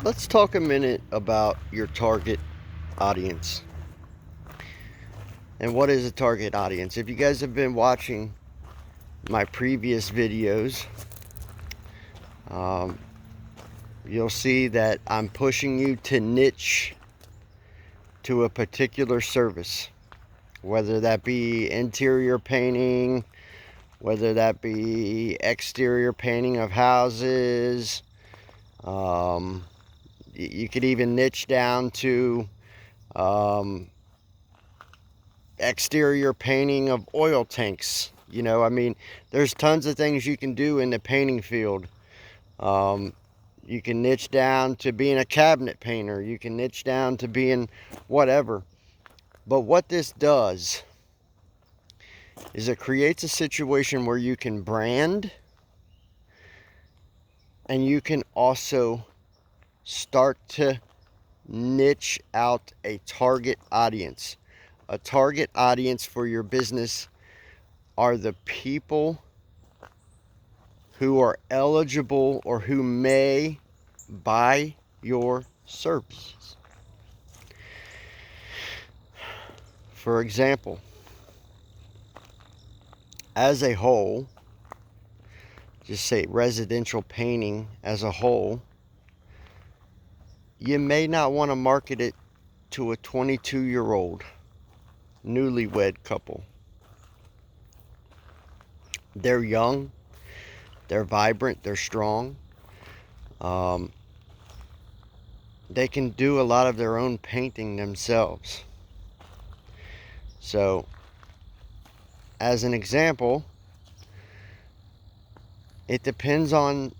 Let's talk a minute about your target audience. And what is a target audience? If you guys have been watching my previous videos, um, you'll see that I'm pushing you to niche to a particular service, whether that be interior painting, whether that be exterior painting of houses. You could even niche down to exterior painting of oil tanks. There's tons of things you can do in the painting field. You can niche down to being a cabinet painter. You can niche down to being whatever. But what this does is it creates a situation where you can brand, and you can also start to niche out a target audience. A target audience for your business are the people who are eligible or who may buy your services. For example, as a whole, just say residential painting as a whole, you may not want to market it to a 22-year-old newlywed couple. They're young, they're vibrant, they're strong. They can do a lot of their own painting themselves. So, as an example, it depends on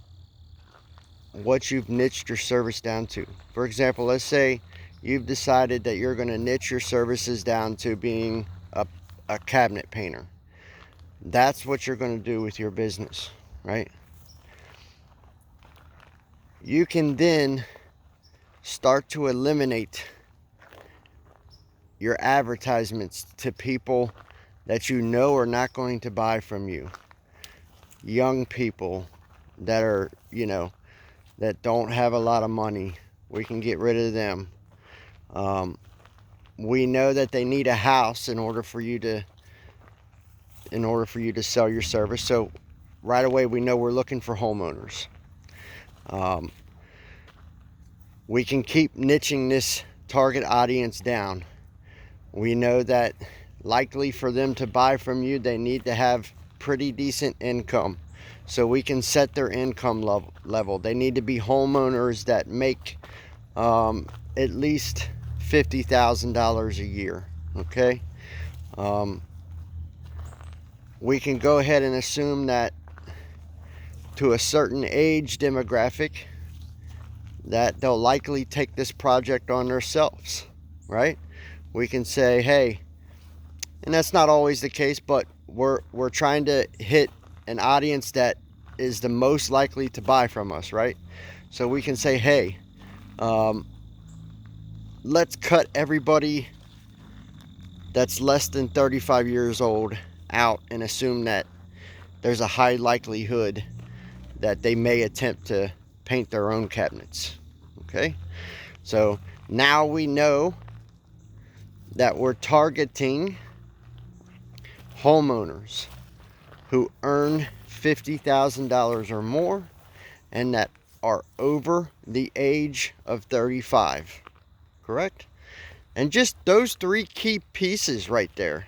what you've niched your service down to. For example, let's say you've decided that you're going to niche your services down to being a cabinet painter. That's what you're going to do with your business, right? You can then start to eliminate your advertisements to people that you know are not going to buy from you. Young people that are, that don't have a lot of money. We can get rid of them. We know that they need a house in order for you to sell your service. So right away we know we're looking for homeowners. We can keep niching this target audience down. We know that likely for them to buy from you, they need to have pretty decent income. So we can set their income level. They need to be homeowners that make at least $50,000 a year. Okay. We can go ahead and assume that to a certain age demographic that they'll likely take this project on themselves, right? We can say, hey, and that's not always the case, but we're trying to hit an audience that is the most likely to buy from us, right? So we can say, hey, let's cut everybody that's less than 35 years old out and assume that there's a high likelihood that they may attempt to paint their own cabinets. Okay, so now we know that we're targeting homeowners who earn $50,000 or more and that are over the age of 35. Correct? And just those three key pieces right there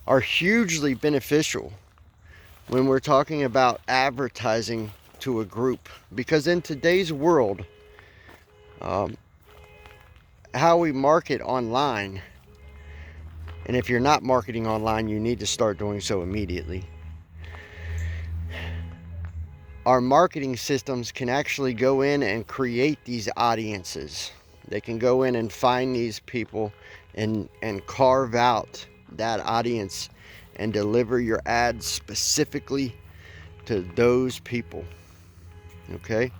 are hugely beneficial when we're talking about advertising to a group. Because in today's world, how we market online, and if you're not marketing online, you need to start doing so immediately. Our marketing systems can actually go in and create these audiences. They can go in and find these people and carve out that audience and deliver your ads specifically to those people. Okay?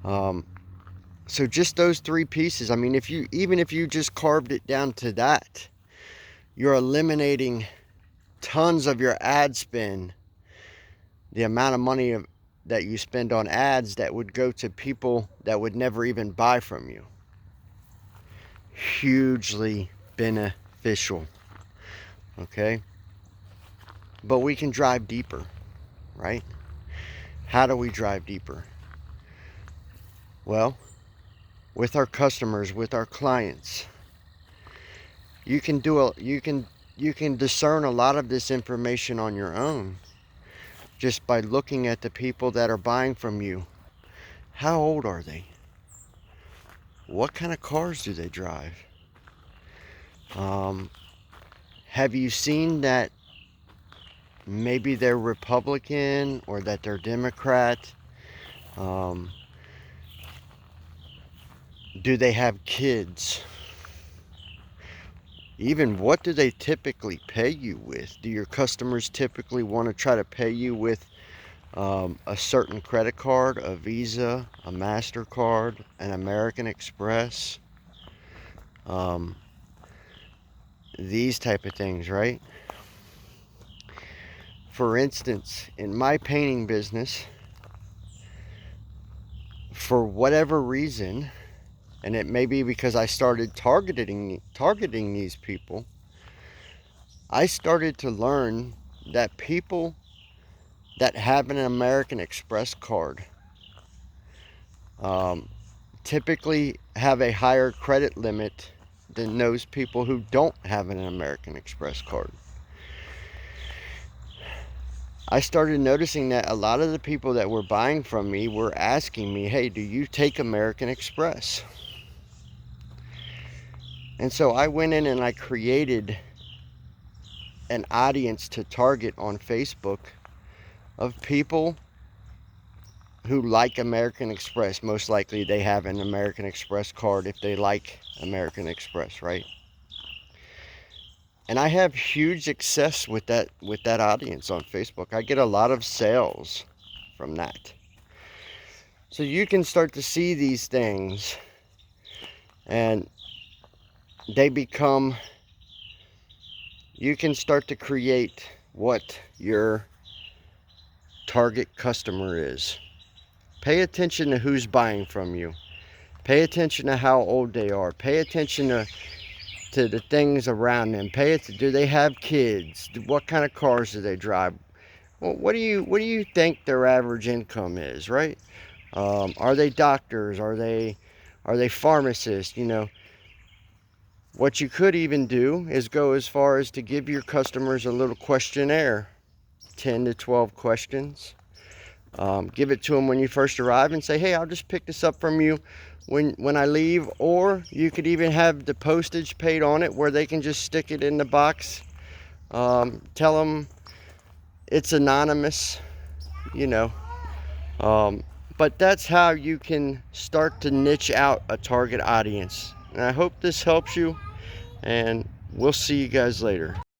So just those three pieces. I mean, even if you just carved it down to that, you're eliminating tons of your ad spend, the amount of money that you spend on ads that would go to people that would never even buy from you. Hugely beneficial. Okay? But we can drive deeper, right? How do we drive deeper? Well, with our customers, with our clients, you can discern a lot of this information on your own just by looking at the people that are buying from you. How old are they? What kind of cars do they drive? Have you seen that maybe they're Republican or that they're Democrat? Do they have kids? Even what do they typically pay you with? Do your customers typically want to try to pay you with a certain credit card, a Visa, a MasterCard, an American Express? These type of things, right? For instance, in my painting business, for whatever reason, and it may be because I started targeting these people, I started to learn that people that have an American Express card typically have a higher credit limit than those people who don't have an American Express card. I started noticing that a lot of the people that were buying from me were asking me, hey, do you take American Express? And so I went in and I created an audience to target on Facebook of people who like American Express. Most likely they have an American Express card if they like American Express, right? And I have huge success with that audience on Facebook. I get a lot of sales from that. So you can start to see these things and they become, you can start to create what your target customer is. Pay attention to who's buying from you. Pay attention to how old they are. Pay attention to the things around them. Do they have kids? What kind of cars do they drive? Well, what do you think their average income is, right? Are they doctors? Are they pharmacists? You know, what you could even do is go as far as to give your customers a little questionnaire, 10 to 12 questions. Give it to them when you first arrive and say, hey, I'll just pick this up from you when I leave. Or you could even have the postage paid on it where they can just stick it in the box. Tell them it's anonymous, you know. But that's how you can start to niche out a target audience. And I hope this helps you, and we'll see you guys later.